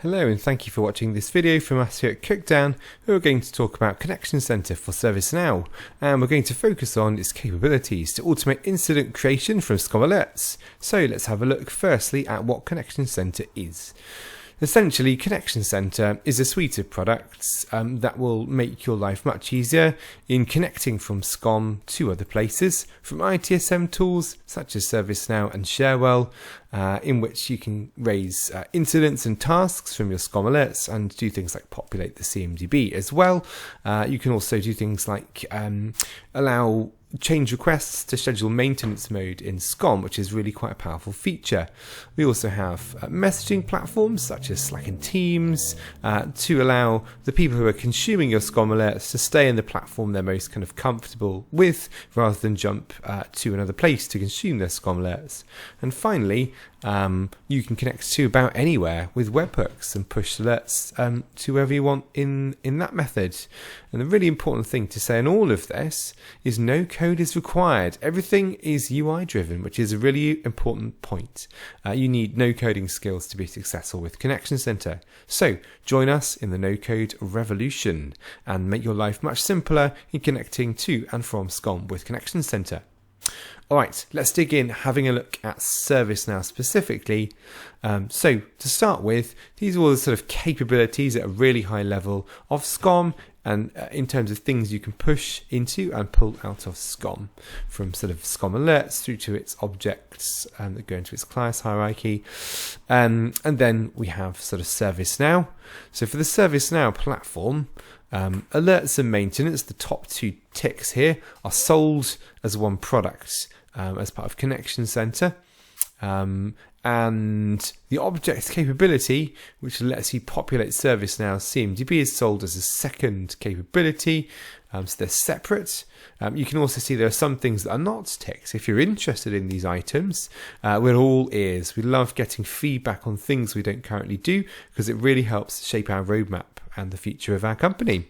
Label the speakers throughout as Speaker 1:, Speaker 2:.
Speaker 1: Hello and thank you for watching this video from us here at Cookdown, who are going to talk about Connection Center for ServiceNow, and we're going to focus on its capabilities to automate incident creation from SCOM alerts. So let's have a look firstly at what Connection Center is. Essentially, Connection Center is a suite of products that will make your life much easier in connecting from SCOM to other places, from ITSM tools such as ServiceNow and Sharewell, in which you can raise incidents and tasks from your SCOM alerts and do things like populate the CMDB as well. You can also do things like allow change requests to schedule maintenance mode in SCOM, which is really quite a powerful feature. We also have messaging platforms such as Slack and Teams to allow the people who are consuming your SCOM alerts to stay in the platform they're most kind of comfortable with, rather than jump to another place to consume their SCOM alerts. And finally, you can connect to about anywhere with webhooks and push alerts to wherever you want in that method. And the really important thing to say in all of this is no code is required. Everything is UI driven, which is a really important point. You need no coding skills to be successful with Connection Center. So join us in the no code revolution and make your life much simpler in connecting to and from SCOM with Connection Center. Alright, let's dig in, having a look at ServiceNow specifically. So to start with, these are all the sort of capabilities at a really high level of SCOM, and in terms of things you can push into and pull out of SCOM, from sort of SCOM alerts through to its objects that go into its class hierarchy. And then we have sort of ServiceNow. So for the ServiceNow platform, alerts and maintenance, the top two ticks here, are sold as one product as part of Connection Center. And the objects capability, which lets you populate ServiceNow's CMDB, is sold as a second capability. So they're separate. You can also see there are some things that are not ticks. If you're interested in these items, we're all ears. We love getting feedback on things we don't currently do, because it really helps shape our roadmap and the future of our company.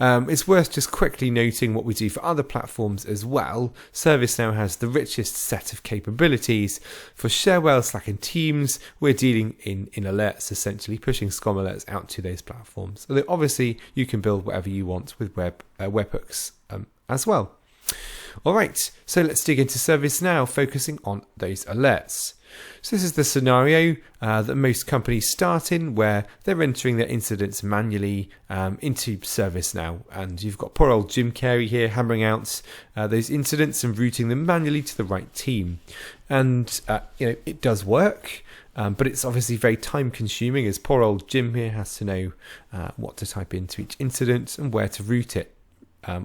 Speaker 1: It's worth just quickly noting what we do for other platforms as well. ServiceNow has the richest set of capabilities. For Sharewell, Slack and Teams, we're dealing in alerts, essentially pushing SCOM alerts out to those platforms. Although obviously you can build whatever you want with webhooks as well. Alright, so let's dig into ServiceNow, focusing on those alerts. So this is the scenario that most companies start in, where they're entering their incidents manually into ServiceNow, and you've got poor old Jim Carey here hammering out those incidents and routing them manually to the right team. And it does work, but it's obviously very time consuming, as poor old Jim here has to know what to type into each incident and where to route it,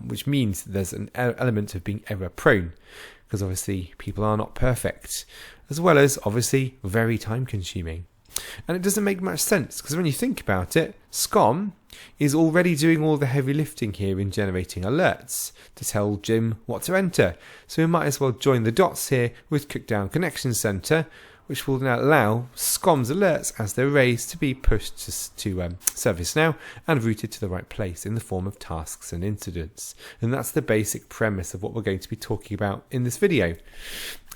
Speaker 1: which means there's an element of being error prone, because obviously people are not perfect, as well as obviously very time consuming. And it doesn't make much sense, because when you think about it, SCOM is already doing all the heavy lifting here in generating alerts to tell Jim what to enter. So we might as well join the dots here with Cookdown Connection Center, which will now allow SCOM's alerts as they're raised to be pushed to ServiceNow and routed to the right place in the form of tasks and incidents. And that's the basic premise of what we're going to be talking about in this video.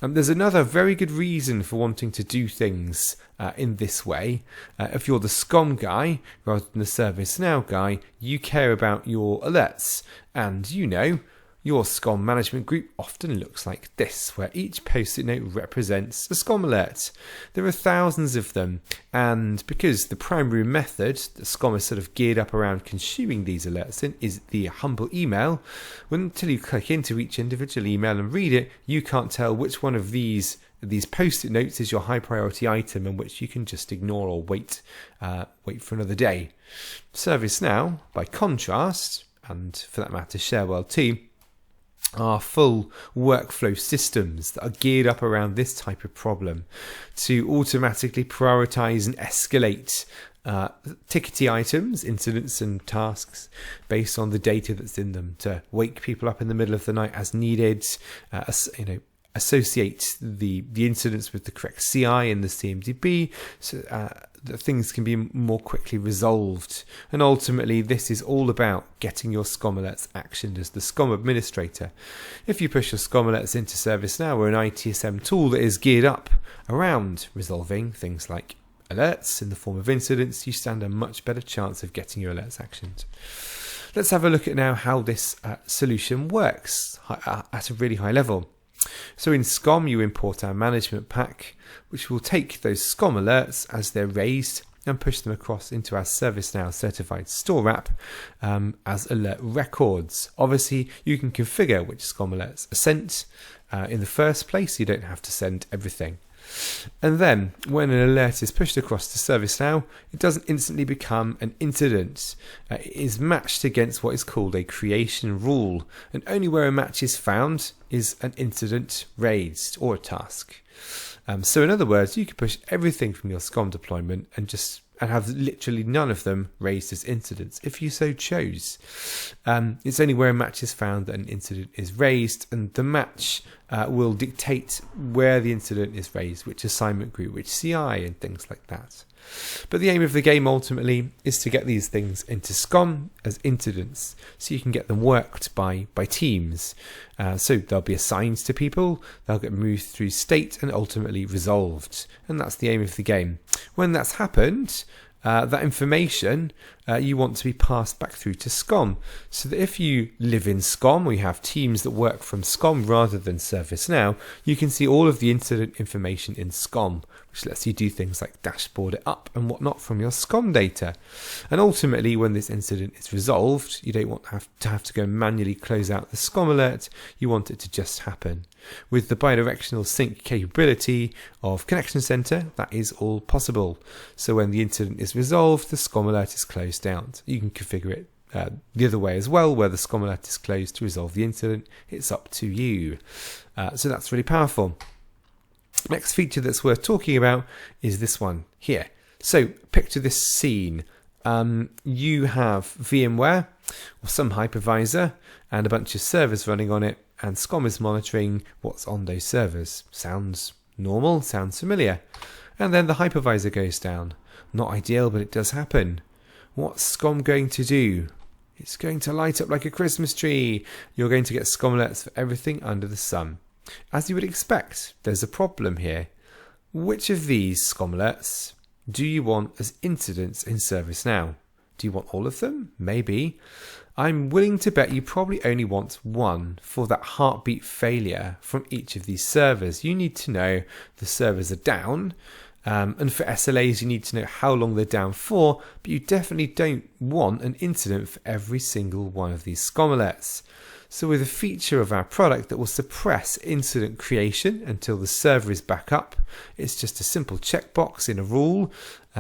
Speaker 1: There's another very good reason for wanting to do things in this way. If you're the SCOM guy rather than the ServiceNow guy, you care about your alerts, and your SCOM management group often looks like this, where each post-it note represents a SCOM alert. There are thousands of them, and because the primary method that SCOM is sort of geared up around consuming these alerts in is the humble email, until you click into each individual email and read it, you can't tell which one of these post-it notes is your high priority item and which you can just ignore or wait for another day. ServiceNow, by contrast, and for that matter Sharewell too, are full workflow systems that are geared up around this type of problem to automatically prioritize and escalate tickety items, incidents and tasks based on the data that's in them, to wake people up in the middle of the night as needed, associate the incidents with the correct CI in the CMDB so that things can be more quickly resolved. And ultimately, this is all about getting your SCOM alerts actioned as the SCOM administrator. If you push your SCOM alerts into ServiceNow or an ITSM tool that is geared up around resolving things like alerts in the form of incidents, you stand a much better chance of getting your alerts actioned. Let's have a look at now how this solution works at a really high level. So in SCOM, you import our management pack, which will take those SCOM alerts as they're raised and push them across into our ServiceNow certified store app as alert records. Obviously, you can configure which SCOM alerts are sent in the first place. You don't have to send everything. And then when an alert is pushed across to ServiceNow, it doesn't instantly become an incident. It is matched against what is called a creation rule, and only where a match is found is an incident raised or a task. So in other words, you could push everything from your SCOM deployment and have literally none of them raised as incidents if you so chose. It's only where a match is found that an incident is raised, and the match will dictate where the incident is raised, which assignment group, which CI, and things like that. But the aim of the game ultimately is to get these things into SCOM as incidents, so you can get them worked by teams. So they'll be assigned to people, they'll get moved through state and ultimately resolved. And that's the aim of the game. When that's happened, that information you want to be passed back through to SCOM, so that if you live in SCOM or you have teams that work from SCOM rather than ServiceNow, you can see all of the incident information in SCOM, which lets you do things like dashboard it up and whatnot from your SCOM data. And ultimately, when this incident is resolved, you don't want to have to go manually close out the SCOM alert. You want it to just happen. With the bidirectional sync capability of Connection Center, that is all possible. So when the incident is resolved, the SCOM alert is closed out. You can configure it the other way as well, where the SCOM alert is closed to resolve the incident. It's up to you. So that's really powerful. Next feature that's worth talking about is this one here. So picture this scene. You have VMware or some hypervisor and a bunch of servers running on it, and SCOM is monitoring what's on those servers. Sounds normal, sounds familiar. And then the hypervisor goes down. Not ideal, but it does happen. What's SCOM going to do? It's going to light up like a Christmas tree. You're going to get SCOM alerts for everything under the sun. As you would expect, there's a problem here. Which of these SCOM alerts do you want as incidents in ServiceNow? Do you want all of them? Maybe. I'm willing to bet you probably only want one for that heartbeat failure from each of these servers. You need to know the servers are down, and for SLAs you need to know how long they're down for, but you definitely don't want an incident for every single one of these SCOM alerts. So with a feature of our product that will suppress incident creation until the server is back up, it's just a simple checkbox in a rule,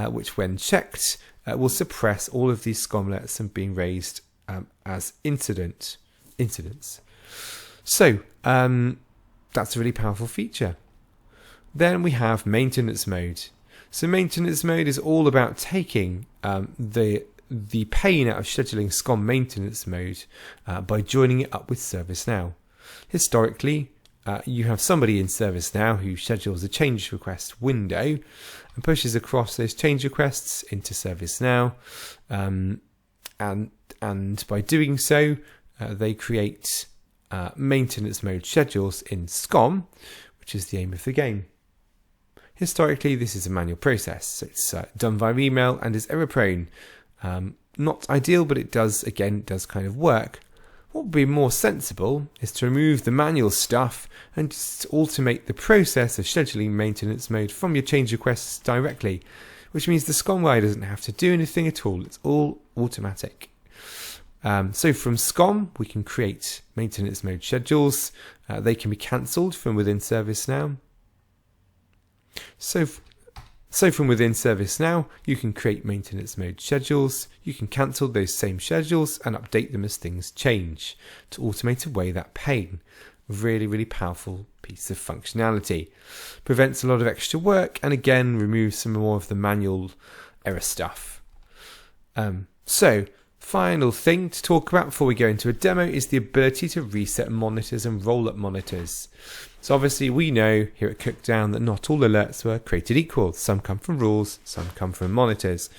Speaker 1: which when checked will suppress all of these SCOM alerts and being raised as incidents. So that's a really powerful feature. Then we have maintenance mode. So maintenance mode is all about taking the pain out of scheduling SCOM maintenance mode by joining it up with ServiceNow. Historically, you have somebody in ServiceNow who schedules a change request window and pushes across those change requests into ServiceNow, and by doing so, they create maintenance mode schedules in SCOM, which is the aim of the game. Historically, this is a manual process, so it's done via email and is error prone. Not ideal, but it does kind of work. What would be more sensible is to remove the manual stuff and just automate the process of scheduling maintenance mode from your change requests directly, which means the SCOM guy doesn't have to do anything at all. It's all automatic. So from SCOM, we can create maintenance mode schedules. They can be cancelled from within ServiceNow. So from within ServiceNow, you can create maintenance mode schedules. You can cancel those same schedules and update them as things change to automate away that pain. Really, really powerful piece of functionality. Prevents a lot of extra work and again removes some more of the manual error stuff. So final thing to talk about before we go into a demo is the ability to reset monitors and roll up monitors. So obviously we know here at Cookdown that not all alerts were created equal. Some come from rules, some come from monitors.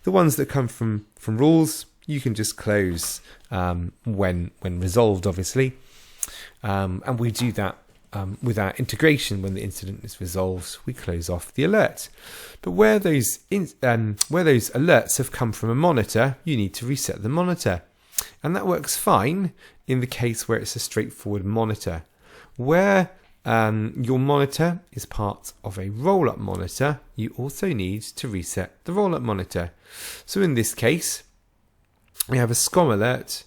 Speaker 1: The ones that come from rules, you can just close when resolved, obviously. And we do that with our integration, when the incident is resolved, we close off the alert. But where those alerts have come from a monitor, you need to reset the monitor. And that works fine in the case where it's a straightforward monitor. Where your monitor is part of a roll-up monitor, you also need to reset the roll-up monitor. So in this case, we have a SCOM alert.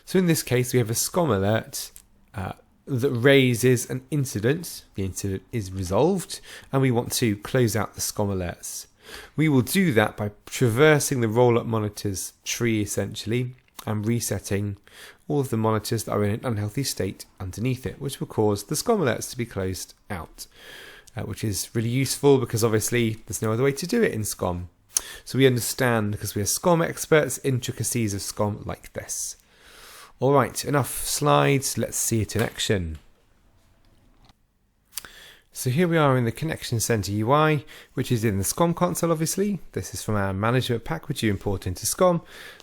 Speaker 1: So in this case, we have a SCOM alert that raises an incident. The incident is resolved, and we want to close out the SCOM alerts. We will do that by traversing the roll-up monitors tree, essentially, and resetting all of the monitors that are in an unhealthy state underneath it, which will cause the SCOM alerts to be closed out, which is really useful because obviously there's no other way to do it in SCOM. So we understand, because we are SCOM experts, intricacies of SCOM like this. Alright, enough slides, let's see it in action. So here we are in the Connection Center UI, which is in the SCOM console obviously. This is from our management pack, which you import into SCOM.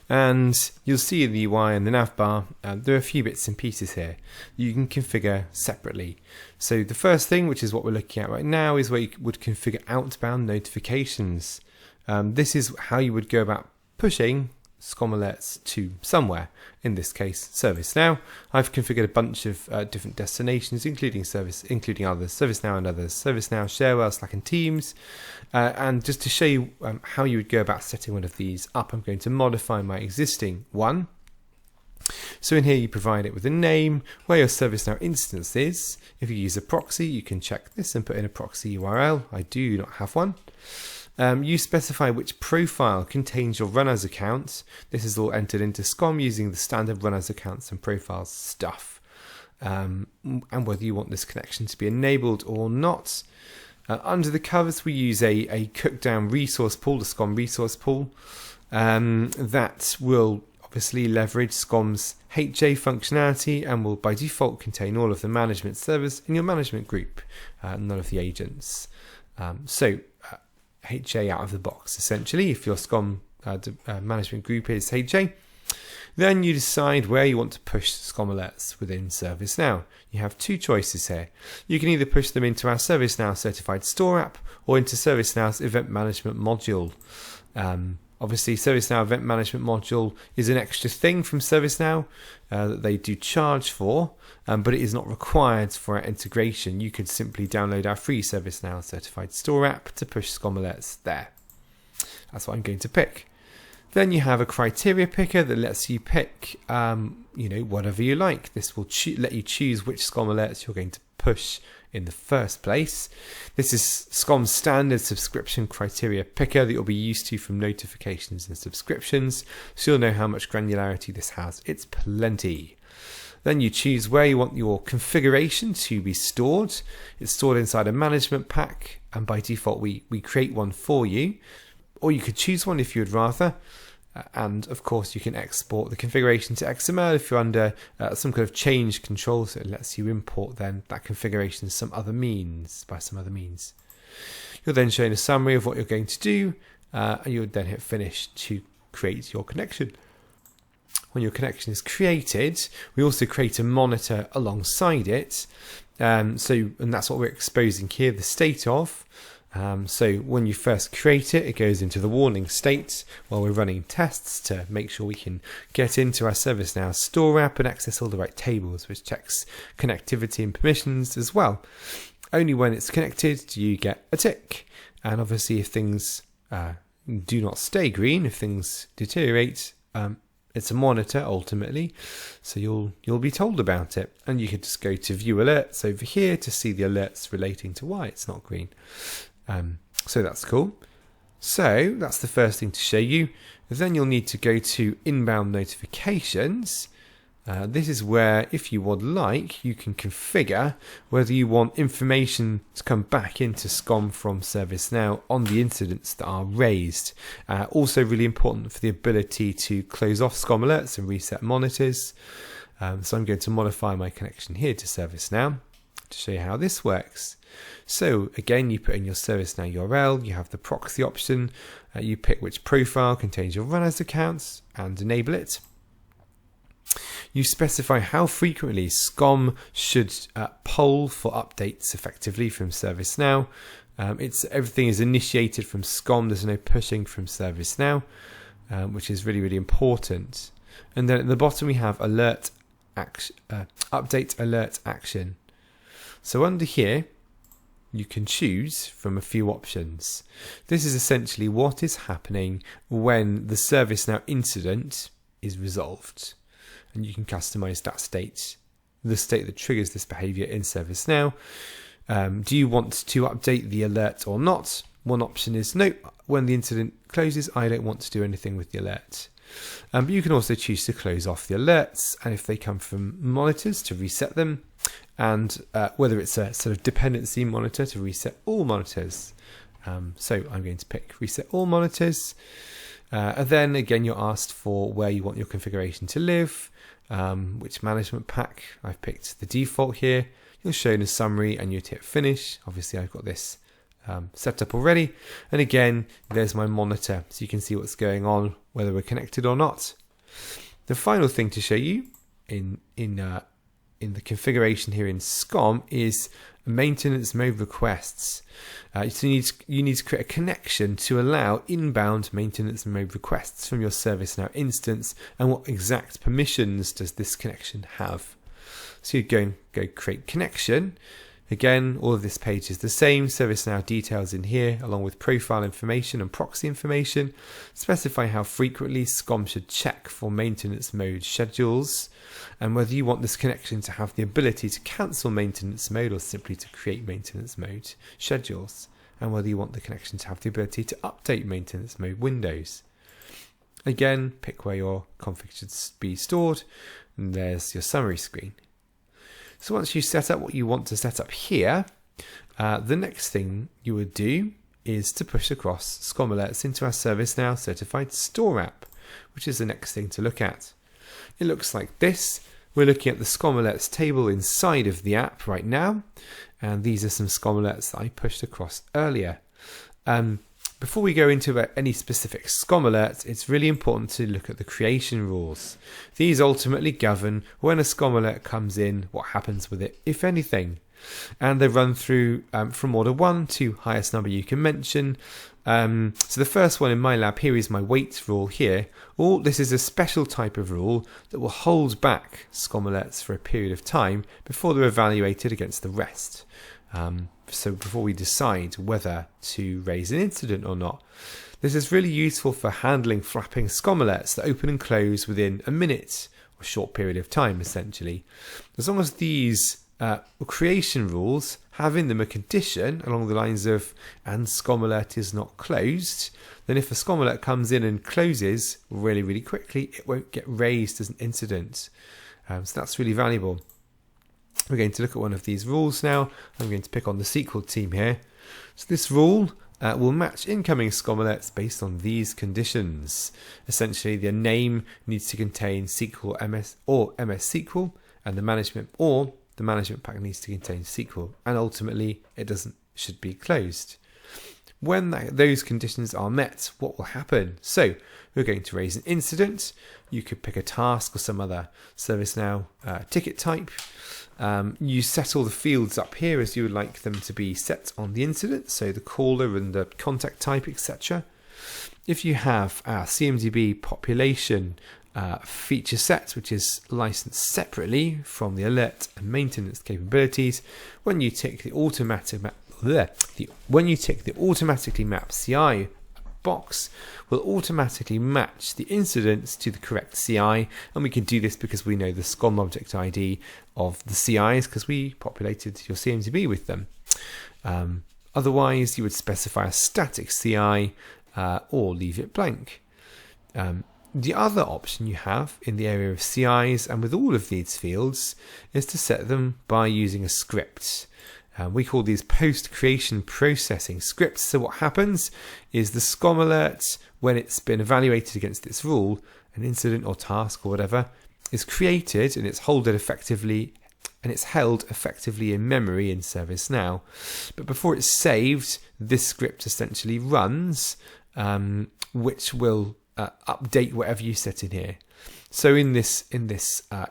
Speaker 1: And you'll see in the UI and the nav bar, there are a few bits and pieces here you can configure separately. So the first thing, which is what we're looking at right now, is where you would configure outbound notifications. This is how you would go about pushing SCOM alerts to somewhere, in this case ServiceNow. I've configured a bunch of different destinations, including others, ServiceNow and others, ServiceNow, Sharewell, Slack and Teams. And just to show you how you would go about setting one of these up, I'm going to modify my existing one. So in here you provide it with a name, where your ServiceNow instance is. If you use a proxy, you can check this and put in a proxy URL. I do not have one. You specify which profile contains your runners account. This is all entered into SCOM using the standard runners accounts and profiles stuff. And whether you want this connection to be enabled or not. Under the covers, we use a cooked down resource pool, the SCOM resource pool, that will obviously leverage SCOM's HA functionality and will by default contain all of the management servers in your management group, none of the agents. HA out of the box, essentially. If your SCOM management group is HA, then you decide where you want to push SCOM alerts within ServiceNow. You have two choices here. You can either push them into our ServiceNow certified store app or into ServiceNow's event management module. Obviously, ServiceNow event management module is an extra thing from ServiceNow that they do charge for, but it is not required for our integration. You could simply download our free ServiceNow certified store app to push SCOM alerts there. That's what I'm going to pick. Then you have a criteria picker that lets you pick, whatever you like. This will let you choose which SCOM alerts you're going to push in the first place. This is SCOM's standard subscription criteria picker that you'll be used to from notifications and subscriptions, so you'll know how much granularity this has. It's plenty. Then you choose where you want your configuration to be stored. It's stored inside a management pack, and by default we create one for you, or you could choose one if you'd rather. And of course you can export the configuration to XML if you're under some kind of change control, so it lets you import then that configuration by some other means. You're then shown a summary of what you're going to do, and you would then hit finish to create your connection. When your connection is created, we also create a monitor alongside it, and that's what we're exposing here, the state of. So when you first create it, it goes into the warning state while we're running tests to make sure we can get into our ServiceNow store app and access all the right tables, which checks connectivity and permissions as well. Only when it's connected do you get a tick. And obviously if things do not stay green, if things deteriorate, it's a monitor ultimately, so you'll be told about it. And you can just go to view alerts over here to see the alerts relating to why it's not green. So that's cool. So that's the first thing to show you. Then you'll need to go to inbound notifications. This is where, if you would like, you can configure whether you want information to come back into SCOM from ServiceNow on the incidents that are raised. Also really important for the ability to close off SCOM alerts and reset monitors. So I'm going to modify my connection here to ServiceNow to show you how this works. So again, you put in your ServiceNow URL, you have the proxy option, you pick which profile contains your runners accounts and enable it. You specify how frequently SCOM should poll for updates effectively from ServiceNow. Everything is initiated from SCOM. There's no pushing from ServiceNow, which is really, really important. And then at the bottom we have update alert action. So under here, you can choose from a few options. This is essentially what is happening when the ServiceNow incident is resolved. And you can customize that state, the state that triggers this behavior in ServiceNow. Do you want to update the alert or not? One option is no, when the incident closes, I don't want to do anything with the alert. But you can also choose to close off the alerts, and if they come from monitors, to reset them, and whether it's a sort of dependency monitor, to reset all monitors. So I'm going to pick reset all monitors. And then again, you're asked for where you want your configuration to live, which management pack. I've picked the default here. You're shown a summary and you'd hit finish. Obviously I've got this set up already. And again, there's my monitor, so you can see what's going on, whether we're connected or not. The final thing to show you in the configuration here in SCOM is maintenance mode requests. So you need to create a connection to allow inbound maintenance mode requests from your ServiceNow instance, and what exact permissions does this connection have. So you go create connection. Again, all of this page is the same. ServiceNow details in here, along with profile information and proxy information. Specify how frequently SCOM should check for maintenance mode schedules, and whether you want this connection to have the ability to cancel maintenance mode or simply to create maintenance mode schedules, and whether you want the connection to have the ability to update maintenance mode windows. Again, pick where your config should be stored, and there's your summary screen. So once you set up what you want to set up here, the next thing you would do is to push across SCOM alerts into our ServiceNow certified store app, which is the next thing to look at. It looks like this. We're looking at the SCOM alerts table inside of the app right now, and these are some SCOM alerts that I pushed across earlier. Before we go into any specific SCOM alerts, it's really important to look at the creation rules. These ultimately govern when a SCOM alert comes in, what happens with it, if anything. And they run through from order 1 to highest number you can mention. So the first one in my lab here is my wait rule here. This is a special type of rule that will hold back SCOM alerts for a period of time before they're evaluated against the rest. So before we decide whether to raise an incident or not. This is really useful for handling flapping SCOM alerts that open and close within a minute or a short period of time, essentially. As long as these creation rules have in them a condition along the lines of "and SCOM alert is not closed," then if a SCOM alert comes in and closes really, really quickly, it won't get raised as an incident. So that's really valuable. We're going to look at one of these rules now. I'm going to pick on the SQL team here. So this rule will match incoming SCOM alerts based on these conditions. Essentially, the name needs to contain SQL MS or MS SQL, and the management pack needs to contain SQL, and ultimately it should be closed. When those conditions are met, what will happen? So we're going to raise an incident. You could pick a task or some other ServiceNow ticket type. You set all the fields up here as you would like them to be set on the incident, so the caller and the contact type, etc. If you have our CMDB population feature set, which is licensed separately from the alert and maintenance capabilities, when you tick the automatically map CI box, will automatically match the incidents to the correct CI, and we can do this because we know the SCOM object ID of the CIs because we populated your CMDB with them. Otherwise, you would specify a static CI or leave it blank. The other option you have in the area of CIs and with all of these fields is to set them by using a script. We call these post-creation processing scripts. So what happens is the SCOM alert, when it's been evaluated against its rule, an incident or task or whatever, is created and it's held effectively in memory in ServiceNow. But before it's saved, this script essentially runs, which will update whatever you set in here. So in this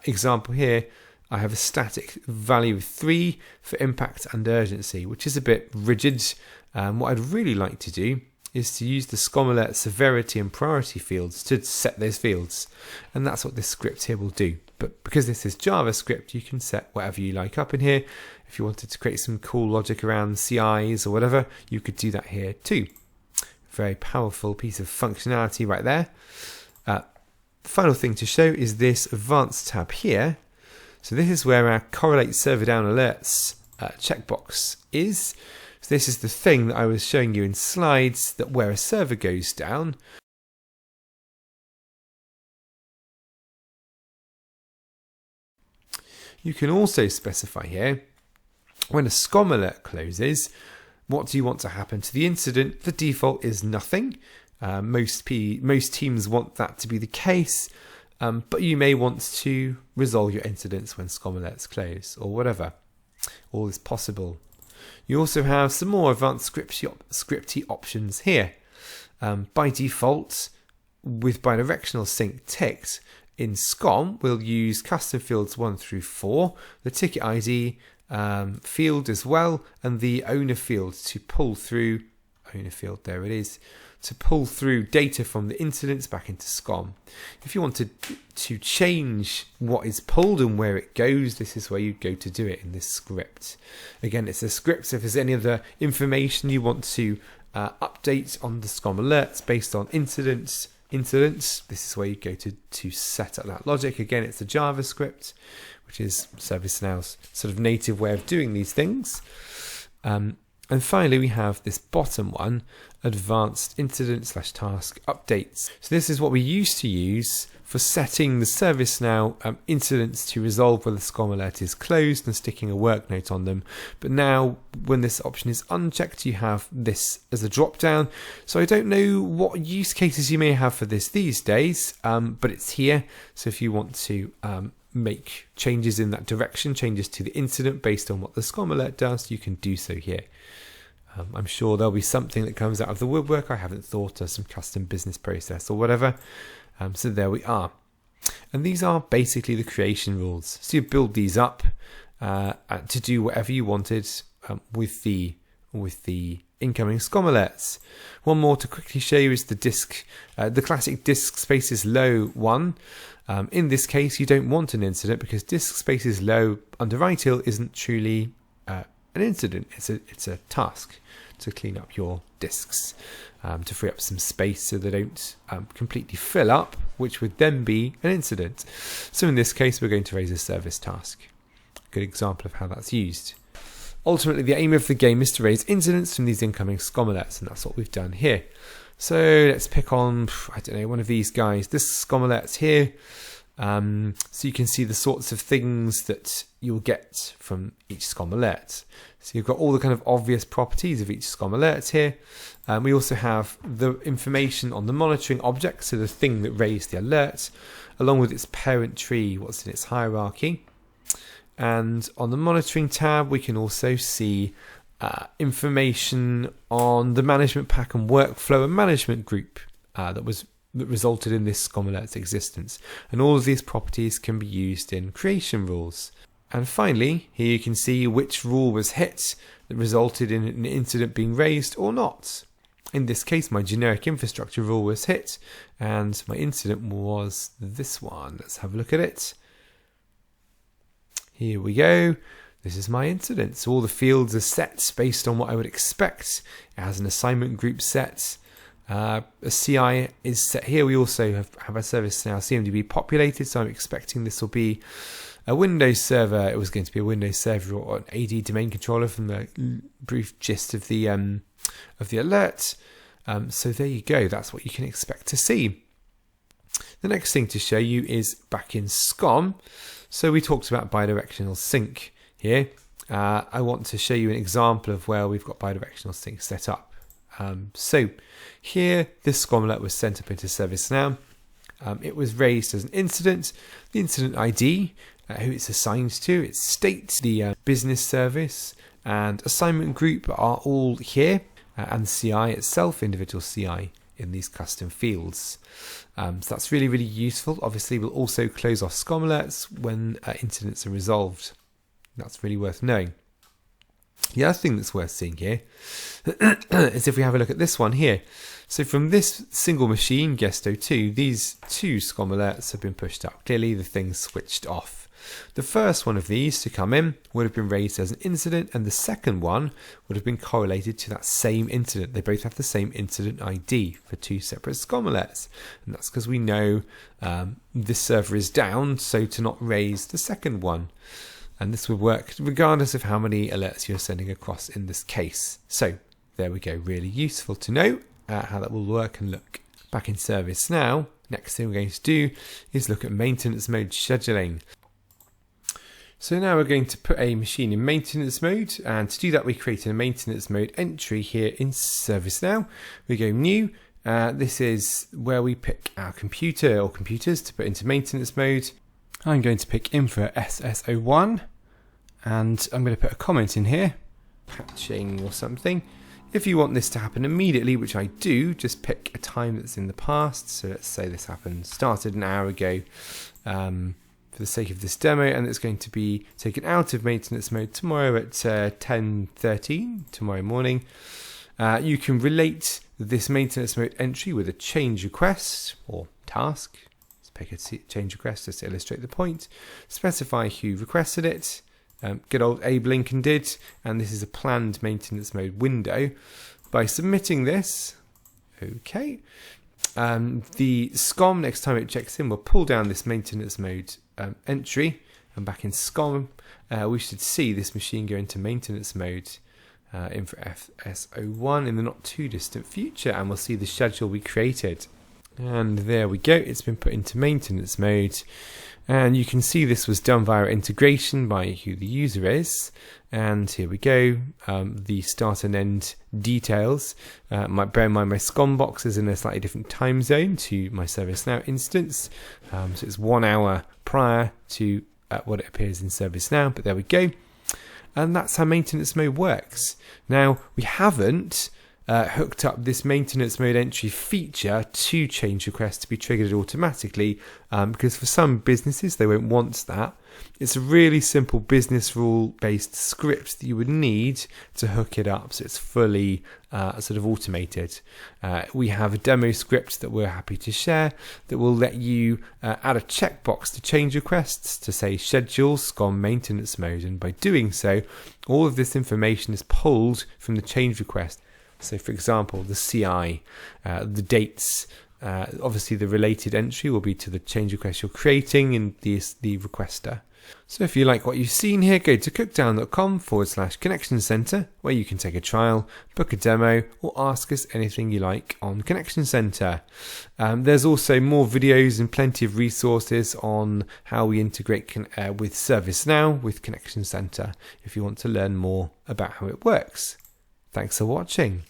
Speaker 1: example here, I have a static value of 3 for impact and urgency, which is a bit rigid. What I'd really like to do is to use the SCOM alert severity and priority fields to set those fields. And that's what this script here will do. But because this is JavaScript, you can set whatever you like up in here. If you wanted to create some cool logic around CIs or whatever, you could do that here too. Very powerful piece of functionality right there. The final thing to show is this advanced tab here. So this is where our correlate server down alerts checkbox is. So this is the thing that I was showing you in slides, that where a server goes down, you can also specify here, when a SCOM alert closes, what do you want to happen to the incident? The default is nothing. Most teams want that to be the case, but you may want to resolve your incidents when SCOM alerts close or whatever. All is possible. You also have some more advanced scripty options here. By default, with bidirectional sync ticked, in SCOM we'll use custom fields 1 through 4, the ticket ID field as well, and the owner field to pull through, there it is, to pull through data from the incidents back into SCOM. If you wanted to change what is pulled and where it goes, this is where you go to do it in this script. Again, it's a script, so if there's any other information you want to update on the SCOM alerts based on incidents, this is where you go to set up that logic. Again, it's a JavaScript, which is ServiceNow's sort of native way of doing these things. And finally, we have this bottom one, advanced incident/task updates. So this is what we used to use for setting the ServiceNow incidents to resolve when the SCOM alert is closed and sticking a work note on them. But now, when this option is unchecked, you have this as a drop down. So I don't know what use cases you may have for this these days, but it's here. So if you want to make changes in that direction, changes to the incident based on what the SCOM alert does, you can do so here. I'm sure there'll be something that comes out of the woodwork I haven't thought of, some custom business process or whatever. So there we are. And these are basically the creation rules. So you build these up to do whatever you wanted with the incoming SCOM alerts. One more to quickly show you is the classic disk spaces low one. In this case, you don't want an incident because disk spaces low under ITIL isn't truly an incident. It's a task to clean up your disks, to free up some space so they don't completely fill up, which would then be an incident. So in this case, we're going to raise a service task. Good example of how that's used. Ultimately, the aim of the game is to raise incidents from these incoming SCOM alerts, and that's what we've done here. So let's pick on, I don't know, one of these guys. This SCOM alert's here. So you can see the sorts of things that you'll get from each SCOM alert. So you've got all the kind of obvious properties of each SCOM alert here. We also have the information on the monitoring object, so the thing that raised the alert, along with its parent tree, what's in its hierarchy. And on the monitoring tab, we can also see information on the management pack and workflow and management group that resulted in this SCOM alert's existence. And all of these properties can be used in creation rules. And finally, here you can see which rule was hit that resulted in an incident being raised or not. In this case, my generic infrastructure rule was hit, and my incident was this one. Let's have a look at it. Here we go. This is my incident. So all the fields are set based on what I would expect. It has an assignment group set. A CI is set here. We also have a ServiceNow CMDB populated, so I'm expecting this will be a Windows server. It was going to be a Windows server or an AD domain controller from the brief gist of the alert. So there you go. That's what you can expect to see. The next thing to show you is back in SCOM. So we talked about bidirectional sync here. I want to show you an example of where we've got bidirectional sync set up. So here, this SCOM alert was sent up into ServiceNow. It was raised as an incident. The incident ID, who it's assigned to, its state, the business service, and assignment group are all here. And CI itself, individual CI, in these custom fields. So that's really, really useful. Obviously, we'll also close off SCOM alerts when incidents are resolved. That's really worth knowing. The other thing that's worth seeing here is if we have a look at this one here. So from this single machine, guest02, these 2 SCOM alerts have been pushed up. Clearly the thing's switched off. The first one of these to come in would have been raised as an incident, and the second one would have been correlated to that same incident. They both have the same incident ID for 2 separate SCOM alerts, and that's because we know this server is down, so to not raise the second one. And this would work regardless of how many alerts you're sending across in this case. So there we go, really useful to know how that will work and look. Back in ServiceNow, next thing we're going to do is look at maintenance mode scheduling. So now we're going to put a machine in maintenance mode, and to do that we create a maintenance mode entry here in ServiceNow. We go new. This is where we pick our computer or computers to put into maintenance mode. I'm going to pick Infra SS01, and I'm going to put a comment in here, patching or something. If you want this to happen immediately, which I do, just pick a time that's in the past. So let's say this happened, started an hour ago for the sake of this demo, and it's going to be taken out of maintenance mode tomorrow at 10:13 tomorrow morning. You can relate this maintenance mode entry with a change request or task. Pick a change request just to illustrate the point. Specify who requested it. Good old Abe Lincoln did, and this is a planned maintenance mode window. By submitting this, okay, the SCOM, next time it checks in, will pull down this maintenance mode entry, and back in SCOM, we should see this machine go into maintenance mode Infra FS01 in the not too distant future, and we'll see the schedule we created. And there we go, it's been put into maintenance mode, and you can see this was done via integration by who the user is. And here we go, the start and end details. Bear in mind my SCOM box is in a slightly different time zone to my ServiceNow instance, so it's 1 hour prior to what it appears in ServiceNow, but there we go. And that's how maintenance mode works. Now, we haven't hooked up this maintenance mode entry feature to change requests to be triggered automatically, because for some businesses they won't want that. It's a really simple business rule based script that you would need to hook it up so it's fully sort of automated. We have a demo script that we're happy to share that will let you add a checkbox to change requests to say schedule SCOM maintenance mode, and by doing so all of this information is pulled from the change request. So for example, the CI, the dates, obviously the related entry will be to the change request you're creating in the requester. So if you like what you've seen here, go to cookdown.com/Connection Center, where you can take a trial, book a demo, or ask us anything you like on Connection Center. There's also more videos and plenty of resources on how we integrate with ServiceNow with Connection Center if you want to learn more about how it works. Thanks for watching.